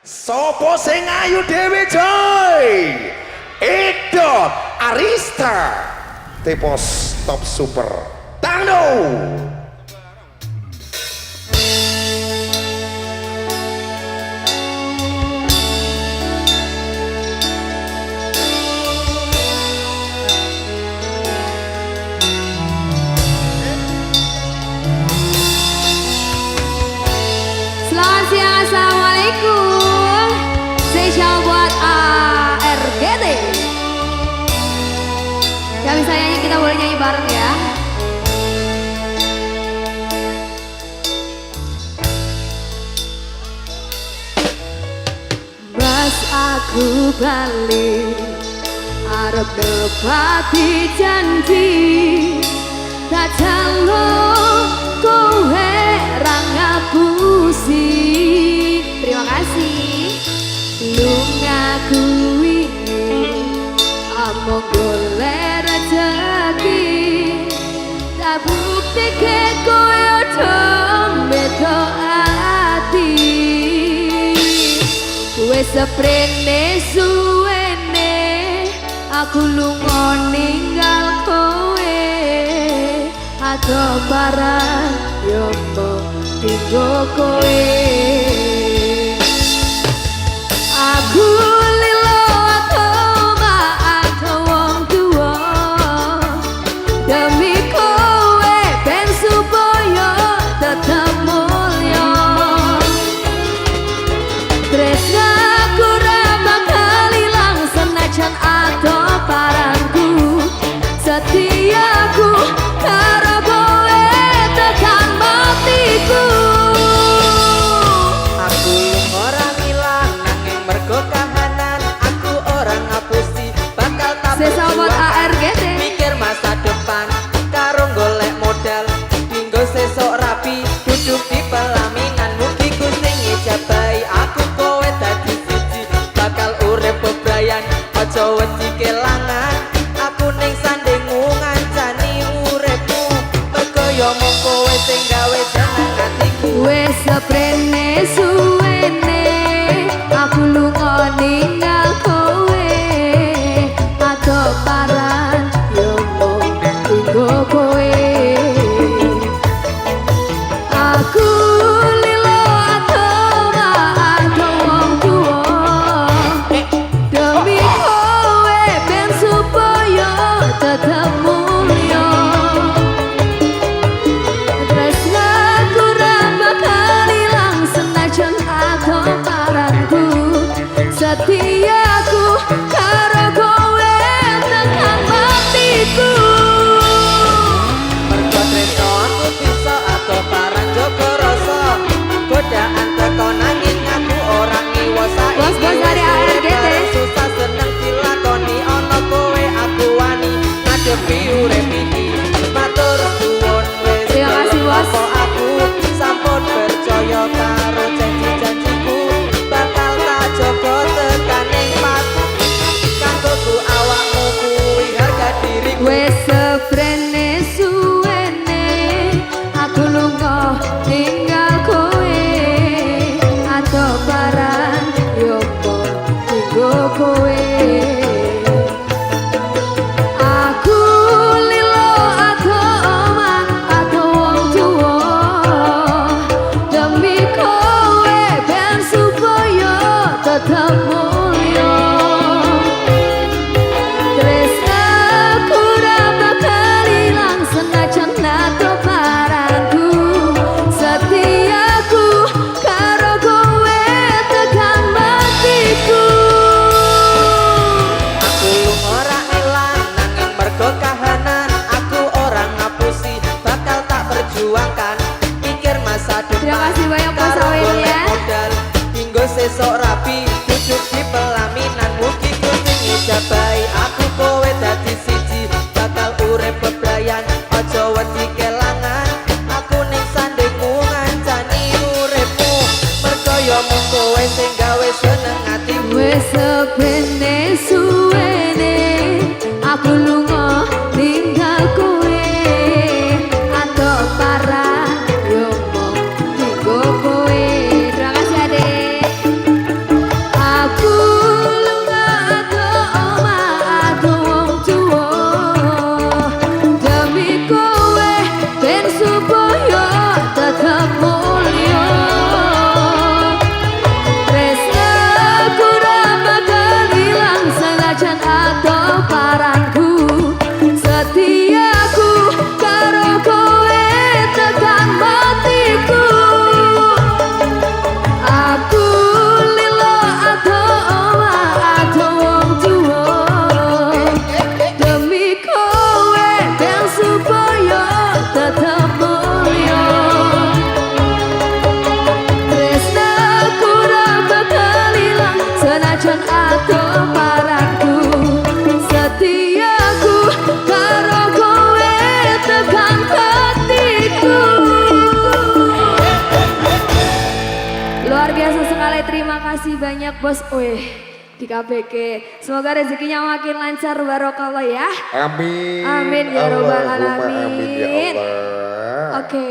Sopo sing ayu dhewe coy. Edo Arista Tipos Top Super Tangno. Selamat siang, assalamualaikum. Spesial buat ARGT. Gak bisa nyanyi, kita boleh nyanyi bareng ya. Mas aku balik, arep nepati janji. Tak calon kowe ra ngapusi. Terima kasih. Lu ngakui among golek rezeki. Tak bukti ke kowe udah beda ati. Wes seprene suwene aku lunga ninggal kowe. Atau barang yo tinggo kowe. Aku lilo atau atau wong tua demi kowe ben supaya tetap mulya. Tresnaku ra bakal ilang senajan atau parangku. Setiaku karo kowe tekan matiku. Aku orang ilang nanging mergo kahanan. Aku orang ngapusi bakal tak Sesawat ARGT. mikir masa depan karo golek modal dinggo sesok rapi duduk di pelaminan. Mugi Gusti ngijabahi aku kowe dadi siji bakal urip bebrayan aja wedi kelangan. Aku ning sandingmu ngancani uripmu mergo yo mung kowe sing gawe jeneng atiku. Wes seprene suwene aku lunga ninggal kowe. Atau paran yo mung tinggo kowe. Aku lilo atau wong tua demi kowe ben supaya tetap mulya. Tresnaku ra bakal ilang senajan atau parangku. Setiaku karo kowe tekan matiku. Mergo tresno aku bisa aku parang jogo rasa. Godaan teko nanging aku ora ngiwasai. Bos-bos dari ARGT. Susah seneng dilakoni ana kowe aku wani ngadepi urip iki. Matur suwun wis. Terima kasih, Bos. Apa aku sampun percaya karo janji-janjiku bakal tak jaga tekaning pas. Kanggo ku awakmu kuwi harga diriku. Wes seprene suwene aku lunga tinggal kowe. Atau barang yo tinggo kowe. Aku lilo atau wong tua demi kowe ben supaya tetap mulya. Tresnaku ra bakal ilang senajan atau parangku. Setiaku karo kowe tekan matiku. Aku ora elang nanging mergo kahanan. Aku orang ngapusi bakal tak perjuangkan. Mikir masa depan Terima kasih banyak, Mas karo Awen, golek ya. modal dinggo sesok rapi duduk di pelaminan. Mugi Gusti ngijabahi aku kowe dadi siji bakal urip bebrayan aja wedi kelangan. Aku ning sandingmu ngancani uripmu mergo yo mung kowe sing gawe seneng atiku. Wes seprene suwene aku lunga ninggal kowe. Atau parang yo mung tinggo kowe. Terima kasih Adek. banyak bos. Weh, di KBK. Semoga rezekinya makin lancar barokallah ya. Amin. Amin ya robbal Allahumma alamin. amin ya Allah. Oke.